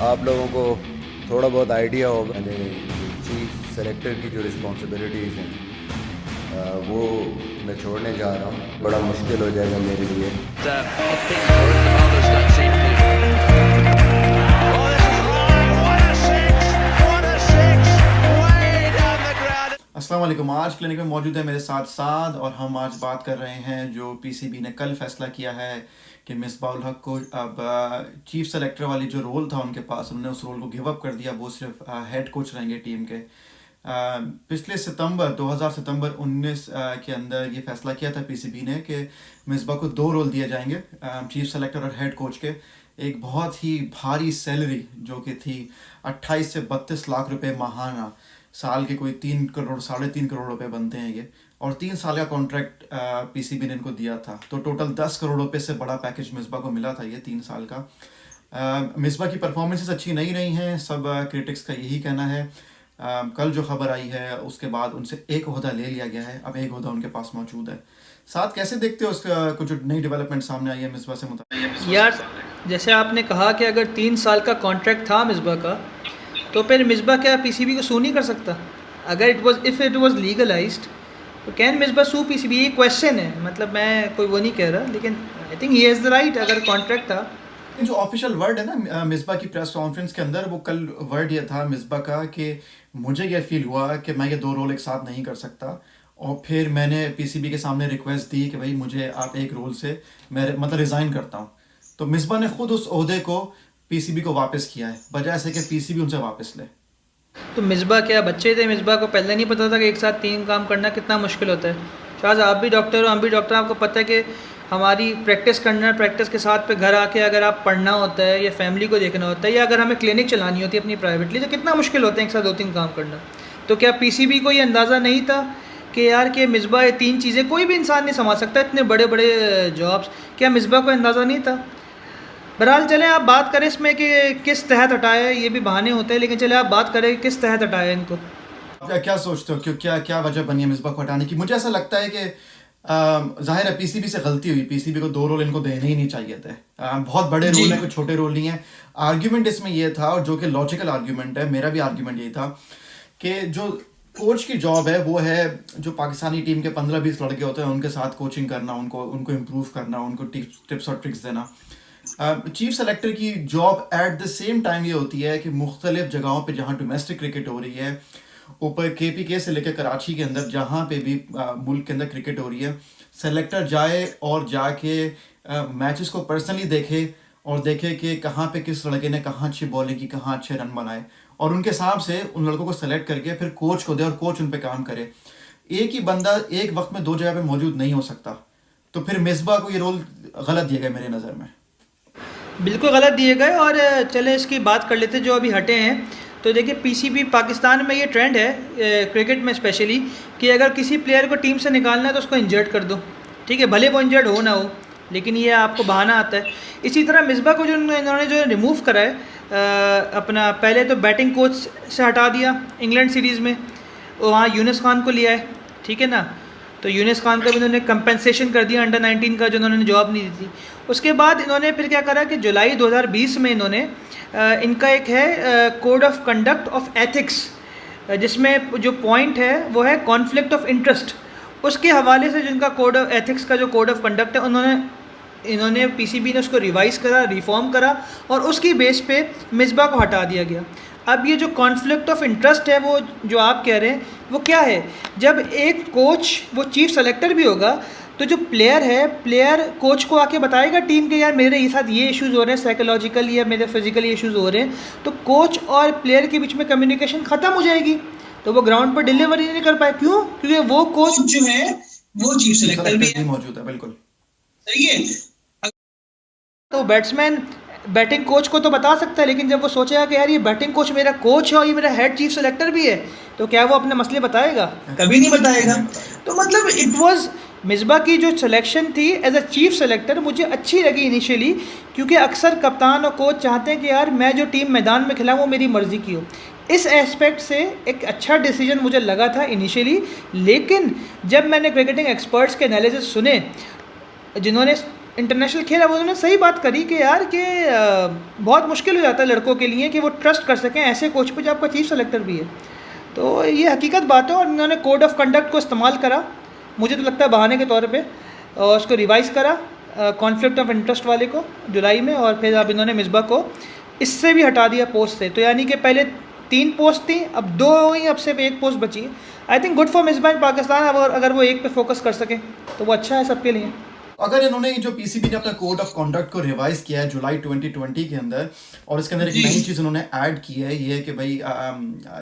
आप लोगों को थोड़ा बहुत आइडिया होगा। चीफ सेलेक्टर की जो रिस्पॉन्सिबिलिटीज़ हैं वो मैं छोड़ने जा रहा हूँ। बड़ा मुश्किल हो जाएगा मेरे लिए। अस्सलाम वालेकुम। आज क्लिनिक में मौजूद है मेरे साथ साद और हम आज बात कर रहे हैं जो पीसीबी ने कल फैसला किया है कि मिसबाह उल हक को अब चीफ सेलेक्टर वाली जो रोल था उनके पास, उन्होंने उस रोल को गिव अप कर दिया। वो सिर्फ हेड कोच रहेंगे टीम के। पिछले सितंबर 2019 के अंदर ये फैसला किया था पीसीबी ने कि मिसबाह को 2 रोल दिए जाएंगे, चीफ सेलेक्टर और हेड कोच के। एक बहुत ही भारी सैलरी जो कि थी 28 से 32 लाख रुपए माहाना, साल के कोई 3 करोड़ 3.5 करोड़ रुपए बनते हैं ये, और 3 साल का कॉन्ट्रैक्ट पीसीबी ने इनको दिया था। तो टोटल 10 करोड़ रुपए से बड़ा पैकेज मिसबाह को मिला था ये 3 साल का। मिसबाह की परफॉर्मेंसेस अच्छी नहीं रही हैं, सब क्रिटिक्स का यही कहना है। कल जो खबर आई है उसके बाद उनसे एक ओहदा ले लिया गया है, अब एक ओहदा उनके पास मौजूद है। साथ कैसे देखते हो उसका कुछ नई डेवलपमेंट सामने आई है मिसबाह से मुताबिक? यार, जैसे आपने कहा कि अगर 3 साल का कॉन्ट्रैक्ट था मिसबाह का, तो फिर मिसबाह क्या पीसीबी को सू नहीं कर सकता? अगर इफ़ इट वाज लीगलाइज्ड तो कैन मिसबाह सू पीसीबी? ये क्वेश्चन है। मतलब मैं कोई वो नहीं कह रहा, लेकिन आई think he has the right. अगर कॉन्ट्रैक्ट था, जो ऑफिशियल वर्ड है ना मिसबाह की प्रेस कॉन्फ्रेंस के अंदर, वो कल वर्ड ये था मिसबाह का कि मुझे ये फील हुआ कि मैं ये 2 रोल एक साथ नहीं कर सकता, और फिर मैंने पीसीबी के सामने रिक्वेस्ट दी कि भाई मुझे आप एक रोल से मैं मतलब रिज़ाइन करता हूँ। तो मिसबाह ने खुद उस ओहदे को पीसीबी को वापस किया है, बजाय से कि पीसीबी उनसे वापस ले। तो मिसबाह क्या बच्चे थे? मिसबाह को पहले नहीं पता था कि एक साथ 3 काम करना कितना मुश्किल होता है? शायद आप भी डॉक्टर हो, हम भी डॉक्टर, आपको पता है कि हमारी प्रैक्टिस करना है, प्रैक्टिस के साथ पे घर आके अगर आप पढ़ना होता है या फैमिली को देखना होता है, या अगर हमें क्लिनिक चलानी होती है अपनी प्राइवेटली, तो कितना मुश्किल होता है एक साथ 2-3 काम करना। तो क्या पीसीबी को ये अंदाज़ा नहीं था कि यार कि मिसबाह ये 3 चीज़ें कोई भी इंसान नहीं संभाल सकता, इतने बड़े बड़े जॉब्स? क्या मिसबाह को अंदाज़ा नहीं था? बहरहाल चलें, आप बात करें इसमें कि किस तहत हटाया है। ये भी बहाने होते हैं, लेकिन चले आप बात करें किस तहत हटाया है इनको। क्या सोचते हो कि क्या वजह बनी है मिसबाह को हटाने की? मुझे ऐसा लगता है कि जाहिर है पीसीबी से गलती हुई, पीसीबी को 2 रोल इनको देने ही नहीं चाहिए थे। बहुत बड़े रोल हैं, कुछ छोटे रोल नहीं है। आर्ग्यूमेंट इसमें यह था, और जो कि लॉजिकल आर्ग्यूमेंट है, मेरा भी आर्ग्यूमेंट यही था कि जो कोच की जॉब है वो है जो पाकिस्तानी टीम के 15-20 लड़के होते हैं उनके साथ कोचिंग करना, उनको इम्प्रूव करना, उनको टिप्स और ट्रिक्स देना। चीफ सेलेक्टर की job at the same time ये होती है कि मुख्तलिफ जगहों पे जहाँ डोमेस्टिक क्रिकेट हो रही है, ऊपर केपीके से लेकर कराची के अंदर जहाँ पे भी मुल्क के अंदर क्रिकेट हो रही है, सेलेक्टर जाए और जाके मैचेस को पर्सनली देखे और देखे कि कहाँ पे किस लड़के ने कहाँ अच्छी बॉलिंग की, कहाँ अच्छे रन बनाए, और उनके हिसाब से उन लड़कों को सेलेक्ट करके फिर कोच को दे और कोच उन पे काम करे। एक ही बंदा एक वक्त में 2 जगह पे मौजूद नहीं हो सकता। तो फिर मिसबाह को ये रोल गलत दिया गया मेरे नज़र में। बिल्कुल गलत दिए गए। और चले इसकी बात कर लेते जो अभी हटे हैं। तो देखिए, पीसीबी पाकिस्तान में ये ट्रेंड है क्रिकेट में स्पेशली, कि अगर किसी प्लेयर को टीम से निकालना है तो उसको इंजर्ड कर दो। ठीक है, भले वो इंजर्ड हो ना हो, लेकिन ये आपको बहाना आता है। इसी तरह मिसबाह को जो इन्होंने जो रिमूव करा है, अपना पहले तो बैटिंग कोच से हटा दिया इंग्लैंड सीरीज़ में, वहाँ यूनुस खान को लिया है। ठीक है ना, तो यूनुस खान का भी इन्होंने कंपनसेशन कर दिया अंडर 19 का, जो उन्होंने जॉब नहीं दी थी। उसके बाद इन्होंने फिर क्या करा कि जुलाई 2020 में इन्होंने इनका एक है code of conduct of ethics, जिसमें जो पॉइंट है वो है कॉन्फ्लिक्ट ऑफ इंटरेस्ट। उसके हवाले से जिनका कोड ऑफ एथिक्स का जो कोड ऑफ कंडक्ट है, इन्होंने पीसीबी ने उसको रिवाइज़ करा, रिफॉर्म करा, और उसकी बेस पे मिसबाह को हटा दिया गया। अब ये जो कॉन्फ्लिक्ट ऑफ इंटरेस्ट है, वो जो आप कह रहे हैं, वो क्या है? जब एक कोच वो चीफ सेलेक्टर भी होगा, तो जो प्लेयर है, प्लेयर कोच को आके बताएगा टीम के, यार मेरे साथ ये इश्यूज़ हो रहे हैं, साइकोलॉजिकल या मेरे फिजिकल इश्यूज़ हो रहे हैं। तो कोच और प्लेयर के बीच में कम्युनिकेशन ख़त्म हो जाएगी, तो वो ग्राउंड पर डिलीवरी नहीं कर पाए। क्यों? क्योंकि वो कोच जो है वो चीफ सेलेक्टर भी है। मौजूद है, बिल्कुल सही है। तो बैट्समैन बैटिंग कोच को तो बता सकता है, लेकिन जब वो सोचेगा कि यार ये बैटिंग कोच मेरा कोच है और ये मेरा हेड चीफ सेलेक्टर भी है, तो क्या वो अपने मसले बताएगा? कभी नहीं बताएगा। तो मतलब इट वाज मिसबाह की जो सिलेक्शन थी एज अ चीफ सेलेक्टर मुझे अच्छी लगी इनिशियली, क्योंकि अक्सर कप्तान और कोच चाहते हैं कि यार मैं जो टीम मैदान में खिलाऊँ वो मेरी मर्ज़ी की हो। इस एस्पेक्ट से एक अच्छा डिसीजन मुझे लगा था इनिशियली, लेकिन जब मैंने क्रिकेटिंग एक्सपर्ट्स के एनालिसिस सुने जिन्होंने इंटरनेशनल खेल है, वो उन्होंने सही बात करी कि यार कि बहुत मुश्किल हो जाता है लड़कों के लिए कि वो ट्रस्ट कर सकें ऐसे कोच पे जो आपका चीफ सेलेक्टर भी है। तो ये हकीकत बात है, और उन्होंने कोड ऑफ कंडक्ट को इस्तेमाल करा, मुझे तो लगता है बहाने के तौर पे, और उसको रिवाइज़ करा कॉन्फ्लिक्ट ऑफ इंटरेस्ट वाले को जुलाई में, और फिर अब इन्होंने मिसबा को इससे भी हटा दिया पोस्ट से। तो यानी कि पहले 3 पोस्ट थी, अब 2 हो गई, अब सिर्फ 1 पोस्ट बची है। I think good for Misbah in Pakistan, अगर वो एक पे फोकस कर सकें तो वो अच्छा है सबके लिए। अगर इन्होंने जो पीसीबी ने अपना कोड ऑफ कंडक्ट को रिवाइज किया है जुलाई 2020 के अंदर, और इसके अंदर एक नई चीज़ उन्होंने ऐड की है, ये है कि भाई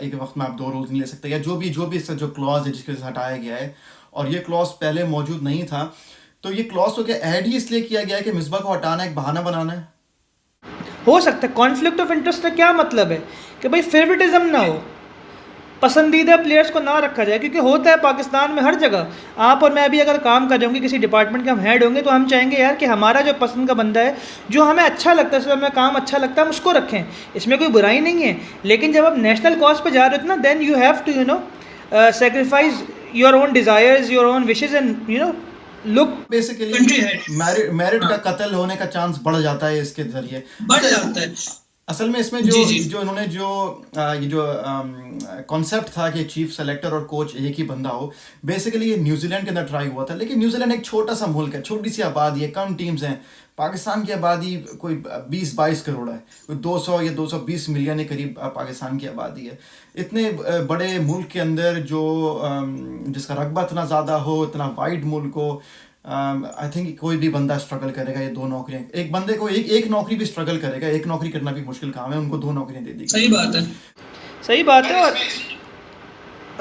एक वक्त में आप 2 रूल्स नहीं ले सकते, या जो भी इसका जो क्लॉज है जिसके हटाया गया है, और ये क्लॉज पहले मौजूद नहीं था, तो ये क्लॉज तो क्या ऐड ही इसलिए किया गया है कि मिसबा को हटाना, एक बहाना बनाना है? हो सकता है। कॉन्फ्लिक्ट ऑफ इंटरेस्ट का क्या मतलब है कि भाई फेवरेटिज्म ना हो, पसंदीदा प्लेयर्स को ना रखा जाए, क्योंकि होता है पाकिस्तान में हर जगह। आप और मैं भी अगर काम कर रहे होंगे, किसी डिपार्टमेंट के हम हेड होंगे, तो हम चाहेंगे यार कि हमारा जो पसंद का बंदा है, जो हमें अच्छा लगता है, हमें काम अच्छा लगता है, हम उसको रखें, इसमें कोई बुराई नहीं है। लेकिन जब आप नेशनल कॉज पे जा रहे हो ना, then you have to sacrifice your own desires, your own wishes, and look basically merit का कत्ल होने का चांस बढ़ जाता है इसके जरिए, बढ़ जाता है। असल में इसमें जो इन्होंने ये जो कॉन्सेप्ट था कि चीफ सेलेक्टर और कोच एक ही बंदा हो, बेसिकली ये न्यूजीलैंड के अंदर ट्राई हुआ था। लेकिन न्यूजीलैंड एक छोटा सा मुल्क है, छोटी सी आबादी है, कम टीम्स हैं। पाकिस्तान की आबादी कोई 20-22 करोड़ है, कोई 200 या 220 मिलियन के करीब पाकिस्तान की आबादी है। इतने बड़े मुल्क के अंदर जो जिसका रकबा इतना ज़्यादा हो, इतना वाइड मुल्क हो, आई थिंक कोई भी बंदा स्ट्रगल करेगा। ये 2 नौकरियां, एक बंदे को एक नौकरी भी स्ट्रगल करेगा, एक नौकरी करना भी मुश्किल काम है, उनको 2 नौकरियां दे दी। सही बात है, सही बात है। और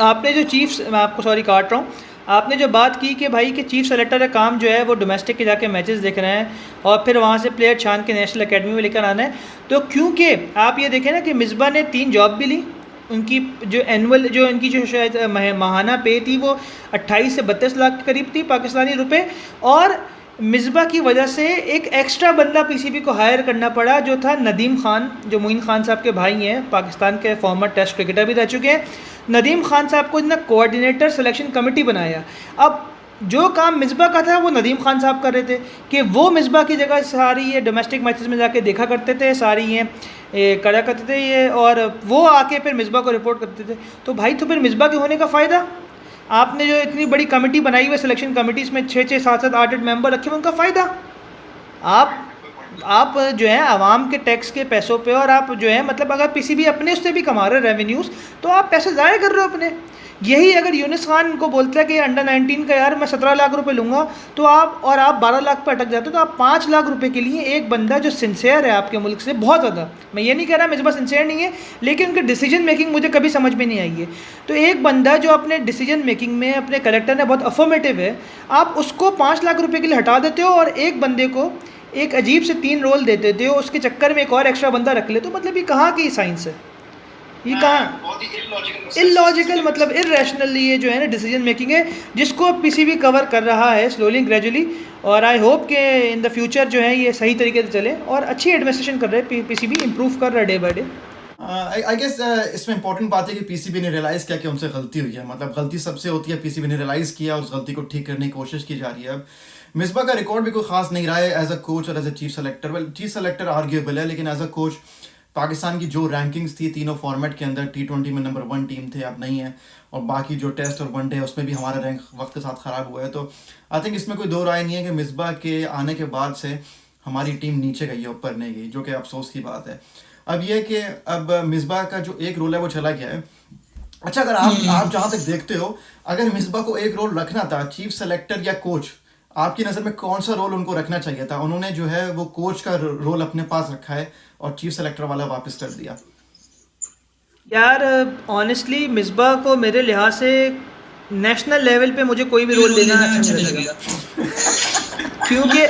आपने जो मैं आपको सॉरी काट रहा हूँ, आपने जो बात की कि भाई कि चीफ सेलेक्टर का काम जो है वो डोमेस्टिक के जाके मैचेस देख रहे हैं और फिर वहाँ से प्लेयर छान के नेशनल एकेडमी में लेकर आना है, तो क्योंकि आप ये देखें ना कि मिसबा ने 3 जॉब भी ली, उनकी जो एनुअल जो इनकी जो शायद माहाना पे थी वो 28 से 32 लाख के करीब थी पाकिस्तानी रुपए, और मिसबा की वजह से एक एक्स्ट्रा बंदा पीसीबी को हायर करना पड़ा, जो था नदीम खान, जो मोइन खान साहब के भाई हैं, पाकिस्तान के फॉर्मर टेस्ट क्रिकेटर भी रह चुके हैं। नदीम खान साहब को इतना कोऑर्डिनेटर सिलेक्शन कमेटी बनाया। अब जो काम मिसबा का था वो नदीम खान साहब कर रहे थे कि वो मिसबा की जगह सारी ये डोमेस्टिक मैचेस में जाके देखा करते थे, सारी ये करा करते थे ये, और वो आके फिर मिसबा को रिपोर्ट करते थे। तो भाई तो फिर मिसबा के होने का फ़ायदा, आपने जो इतनी बड़ी कमेटी बनाई हुई है सिलेक्शन कमेटी, इसमें 6-6, 7-7, 8-8 मेंबर रखे हुए, उनका फ़ायदा आप जो है आवाम के टैक्स के पैसों पे, और आप जो है मतलब अगर पीसीबी अपने उससे भी कमा रहे रेवेन्यूज़, तो आप पैसे ज़ाया कर रहे हो अपने। यही अगर यूनिस खान को बोलता है कि अंडर 19 का यार मैं 17 लाख रुपए लूँगा, तो आप 12 लाख पर अटक जाते हो, तो आप 5 लाख रुपए के लिए एक बंदा जो सिंसियर है आपके मुल्क से बहुत ज़्यादा, मैं ये नहीं कह रहा मिसबा सिंसियर नहीं है, लेकिन उनकी डिसीजन मेकिंग मुझे कभी समझ में नहीं आई है। तो एक बंदा जो अपने डिसीजन मेकिंग में अपने करेक्टर में बहुत अफर्मेटिव है, आप उसको 5 लाख रुपये के लिए हटा देते हो, और एक बंदे को एक अजीब से 3 रोल दे देते हो, उसके चक्कर में एक और एक्स्ट्रा बंदा रख ले, तो मतलब ये कहाँ की साइंस है, ये कहाँ इलॉजिकल, मतलब इरेशनल ये जो है ना डिसीजन मेकिंग है, जिसको पीसीबी कवर कर रहा है स्लोली ग्रेजुअली। और आई होप कि इन द फ्यूचर जो है ये सही तरीके से चले, और अच्छी एडमिनिस्ट्रेशन कर रहे हैं, पीसीबी इंप्रूव कर रहा है day by day. I guess इसमें इंपॉर्टेंट बात है कि पीसीबी ने रियलाइज़ किया कि उनसे गलती हुई है, मतलब गलती सबसे होती है, पीसीबी ने रियलाइज़ किया, उस गलती को ठीक करने की कोशिश की जा रही है। अब मिसबा का रिकॉर्ड भी कोई खास नहीं रहा है एज अ कोच और as a chief selector. Well, chief selector arguable है, लेकिन एज अ कोच पाकिस्तान की जो रैंकिंग्स थी तीनों फॉर्मेट के अंदर, T20 में नंबर 1 टीम थे, अब नहीं है, और बाकी जो टेस्ट और वनडे है उसमें भी हमारा रैंक वक्त के साथ ख़राब हुआ है। तो आई थिंक इसमें कोई दो राय नहीं है कि मिसबा के आने के बाद से हमारी टीम नीचे गई है, ऊपर नहीं गई, जो कि अफसोस की बात है। अब यह कि अब मिसबा का जो एक रोल है वो चला गया है। अच्छा, अगर आप जहाँ तक देखते हो, अगर मिसबा को एक रोल रखना था, चीफ सेलेक्टर या कोच, आपकी नज़र में कौन सा रोल उनको रखना चाहिए था? उन्होंने जो है वो कोच का रोल अपने पास रखा है और चीफ सेलेक्टर वाला वापस कर दिया। यार ऑनेस्टली मिसबा को मेरे लिहाज से नेशनल लेवल पे मुझे कोई भी रोल देना अच्छा नहीं लगेगा क्योंकि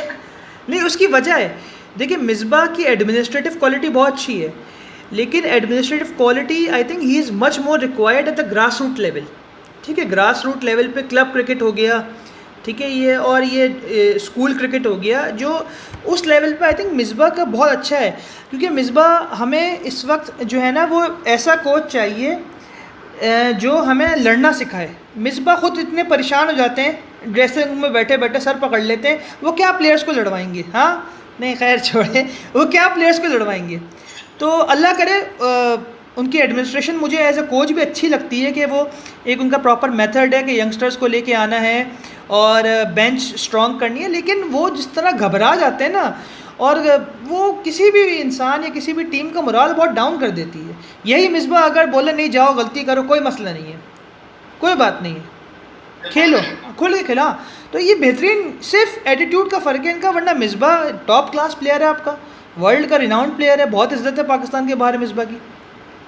नहीं, उसकी वजह है, देखिए मिसबा की एडमिनिस्ट्रेटिव क्वालिटी बहुत अच्छी है, लेकिन administrative quality I think he is much more required at the grass root level. ठीक है, ग्रास रूट लेवल पे क्लब क्रिकेट हो गया, ठीक है, ये और ये स्कूल क्रिकेट हो गया, जो उस लेवल पे आई थिंक मिसबा का बहुत अच्छा है। क्योंकि मिसबा हमें इस वक्त जो है ना वो ऐसा कोच चाहिए जो हमें लड़ना सिखाए। मिसबा ख़ुद इतने परेशान हो जाते हैं ड्रेसिंग रूम में बैठे बैठे सर पकड़ लेते हैं, वो क्या प्लेयर्स को लड़वाएंगे? हाँ नहीं खैर छोड़े, वो क्या प्लेयर्स को लड़वाएंगे? तो अल्लाह करे उनकी एडमिनिस्ट्रेशन मुझे एज अ कोच भी अच्छी लगती है कि वो एक उनका प्रॉपर मेथड है कि यंगस्टर्स को लेके आना है और बेंच स्ट्रॉन्ग करनी है, लेकिन वो जिस तरह घबरा जाते हैं ना, और वो किसी भी इंसान या किसी भी टीम का मोराल बहुत डाउन कर देती है। यही मिसबा अगर बोले नहीं जाओ गलती करो कोई मसला नहीं है, कोई बात नहीं है, खेलो खुल के खिला, तो ये बेहतरीन सिर्फ एटीट्यूड का फ़र्क है इनका, वरना मिसबा टॉप क्लास प्लेयर है आपका, वर्ल्ड का रिनाउंड प्लेयर है, बहुत इज्जत है पाकिस्तान के बाहर मिसबा की,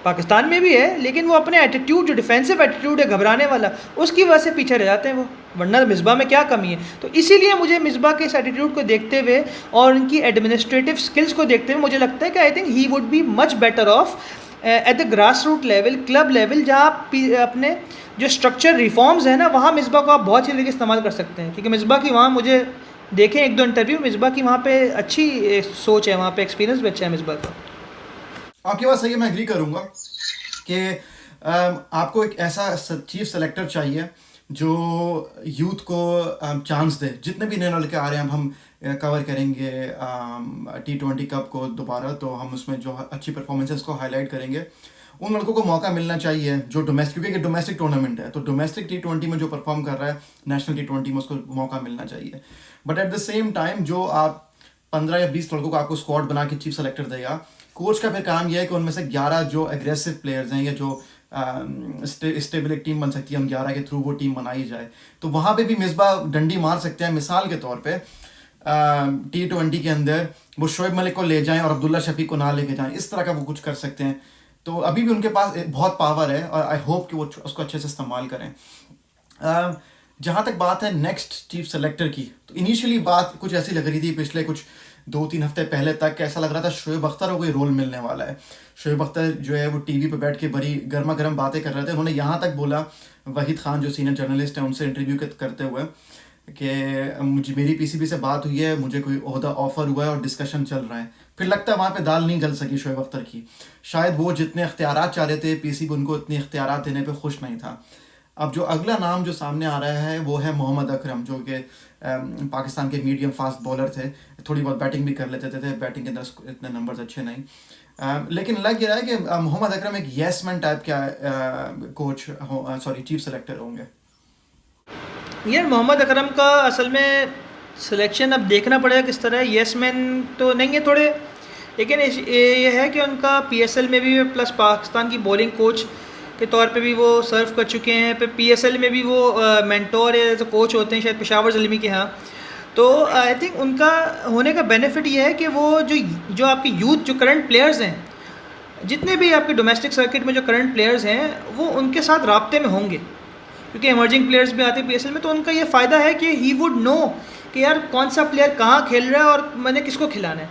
पाकिस्तान में भी है, लेकिन वो अपने एटीट्यूड जो डिफेंसिव एटीट्यूड है घबराने वाला, उसकी वजह से पीछे रह जाते हैं वो, वरना मिसबा में क्या कमी है? तो इसीलिए मुझे मिसबा के इस एटीट्यूड को देखते हुए और उनकी एडमिनिस्ट्रेटिव स्किल्स को देखते हुए मुझे लगता है कि I think he would be much better off at the grass root level, club level, जहाँ अपने जो स्ट्रक्चर रिफॉर्म्स है ना, वहाँ मिसबा को आप बहुत अच्छी तरीके से इस्तेमाल कर सकते हैं, क्योंकि मिसबा की वहाँ मुझे देखें एक दो इंटरव्यू, मिसबा की वहाँ पे अच्छी सोच है, वहाँ पे एक्सपीरियंस भी अच्छा है मिसबा का। आपकी बात सही है, मैं एग्री करूँगा कि आपको एक ऐसा चीफ सेलेक्टर चाहिए जो यूथ को चांस दे। जितने भी नए लड़के आ रहे हैं, हम कवर करेंगे T20 कप को दोबारा, तो हम उसमें जो अच्छी परफॉर्मेंसेस को हाईलाइट करेंगे। उन लड़कों को मौका मिलना चाहिए जो डोमेस्टिक, क्योंकि डोमेस्टिक टूर्नामेंट है, तो डोमेस्टिक T20 में जो परफॉर्म कर रहा है नेशनल T20 में उसको मौका मिलना चाहिए। But at the same time जो आप 15 या 20 लड़कों को आपको स्क्वाड बना के चीफ सेलेक्टर देगा, कोच का फिर काम यह है कि उनमें से 11 जो एग्रेसिव प्लेयर्स हैं या जो स्टेबल एक टीम बन सकती है, हम 11 के थ्रू वो टीम बनाई जाए, तो वहाँ पे भी मिसबा डंडी मार सकते हैं। मिसाल के तौर पे T20 के अंदर वो शोएब मलिक को ले जाएं और अब्दुल्ला शफीक को ना लेके जाएं, इस तरह का वो कुछ कर सकते हैं। तो अभी भी उनके पास बहुत पावर है और आई होप कि वो उसको अच्छे से इस्तेमाल करें। जहाँ तक बात है नेक्स्ट चीफ सेलेक्टर की, तो इनिशियली बात कुछ ऐसी लग रही थी, पिछले कुछ 2-3 हफ्ते पहले तक ऐसा लग रहा था शोएब अख्तर को कोई रोल मिलने वाला है। शोएब अख्तर जो है वो टीवी पे बैठ के बड़ी गर्मा गर्म बातें कर रहे थे। उन्होंने यहाँ तक बोला, वहीद खान जो सीनियर जर्नलिस्ट है उनसे इंटरव्यू करते हुए, कि मेरी पीसीबी से बात हुई है, मुझे कोई ओहदा ऑफर हुआ है और डिस्कशन चल रहा है। फिर लगता है वहाँ पे दाल नहीं गल सकी शोएब अख्तर की, शायद वो जितने इख्तियारात चाह रहे थे पीसीबी उनको इतने इख्तियारात देने पे खुश नहीं था। अब जो अगला नाम जो सामने आ रहा है वो है मोहम्मद अकरम, जो कि पाकिस्तान के मीडियम फास्ट बॉलर थे, थोड़ी बहुत बैटिंग भी कर लेते थे, बैटिंग के अंदर इतने नंबर्स अच्छे नहीं, लेकिन लग ये रहा है कि मोहम्मद अकरम एक येस मैन टाइप का चीफ सेलेक्टर होंगे। यार मोहम्मद अकरम का असल में सिलेक्शन अब देखना पड़ेगा किस तरह है, येस मैन तो नहीं है थोड़े, लेकिन ये है कि उनका PSL में भी प्लस पाकिस्तान की बॉलिंग कोच के तौर पे भी वो सर्व कर चुके हैं, फिर PSL में भी वो मेंटोर एज कोच होते हैं शायद पेशावर ज़ल्मी के यहाँ। तो आई थिंक उनका होने का बेनिफिट ये है कि वो जो आपके यूथ जो करंट प्लेयर्स हैं, जितने भी आपके डोमेस्टिक सर्किट में जो करंट प्लेयर्स हैं वो उनके साथ राब्ते में होंगे, क्योंकि इमर्जिंग प्लेयर्स भी आते हैं PSL में, तो उनका ये फ़ायदा है कि ही वुड नो कि यार कौन सा प्लेयर कहाँ खेल रहा है और मैंने किसको खिलाना है।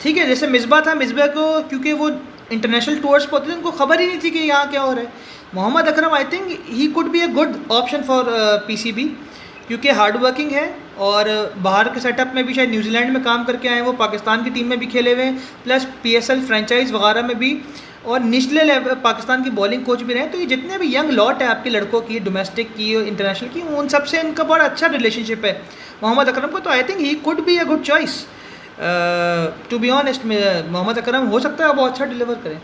ठीक है, जैसे मिसबा था, मिसबा को क्योंकि वो इंटरनेशनल टूर्स पर होते थे, उनको खबर ही नहीं थी कि यहाँ क्या हो रहा है। Mohammad Akram I think he could be a good option for PCB, क्योंकि हार्ड वर्किंग है और बाहर के सेटअप में भी शायद न्यूजीलैंड में काम करके आए हैं, वो पाकिस्तान की टीम में भी खेले हुए हैं, प्लस PSL फ्रेंचाइज वगैरह में भी, और निचले लेवल पाकिस्तान की बॉलिंग कोच भी रहे। तो ये जितने भी यंग लॉट है आपके लड़कों की, डोमेस्टिक की इंटरनेशनल की, उन सबसे इनका बड़ा अच्छा रिलेशनशिप है मोहम्मद अकरम को। तो I think he could be a good choice. To be honest, Mohammad Akram हो सकता है बहुत अच्छा डिलीवर करें,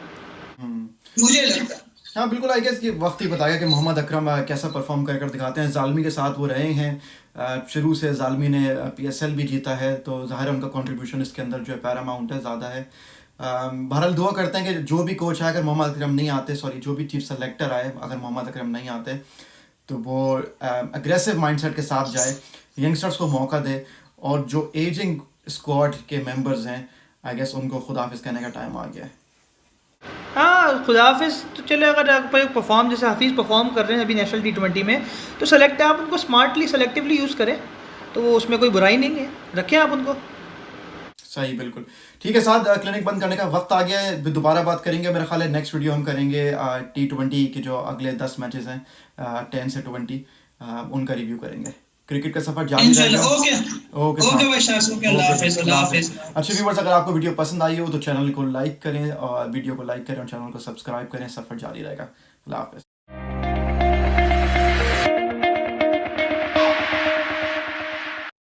मुझे लगता है। हाँ बिल्कुल, आई गेस कि वक्त ही बताया कि मोहम्मद अकरम कैसा परफॉर्म कर दिखाते हैं। ज़ालमी के साथ वो रहे हैं शुरू से, ज़ालमी ने PSL भी जीता है, तो ज़ाहिर उनका कंट्रीब्यूशन इसके अंदर जो है पैरामाउंट है, ज़्यादा है। बहरहाल दुआ करते हैं कि जो भी कोच आए, अगर मोहम्मद अकरम नहीं आते, जो भी चीफ सेलेक्टर आए, अगर मोहम्मद अकरम नहीं आते तो वो अग्रेसिव माइंडसेट के साथ जाए, यंगस्टर्स को मौका दे, और जो एजिंग स्क्वाड के मेंबर्स हैं आई गेस उनको खुदाफिज कहने का टाइम आ गया है। हाँ खुदाफिज तो चले, अगर परफॉर्म जैसे हफीज़ परफॉर्म कर रहे हैं अभी नेशनल T20 में, तो सेलेक्ट आप उनको स्मार्टली सेलेक्टिवली यूज़ करें, तो वो उसमें कोई बुराई नहीं है, रखें आप उनको। सही, बिल्कुल ठीक है। साथ क्लिनिक बंद करने का वक्त आ गया है, दोबारा बात करेंगे मेरा ख्याल है। नेक्स्ट वीडियो हम करेंगे T20 के जो अगले 10 मैचेस हैं 10 से 20, उनका रिव्यू करेंगे। क्रिकेट का सफर जारी रहेगा। ओके भाई शाह, अल्लाह हाफिज़। अच्छे व्यूअर्स, अगर आपको वीडियो पसंद आई हो तो चैनल को लाइक करें, और वीडियो को लाइक करें और चैनल को सब्सक्राइब करें। सफर जारी रहेगा। अल्लाह हाफिज़।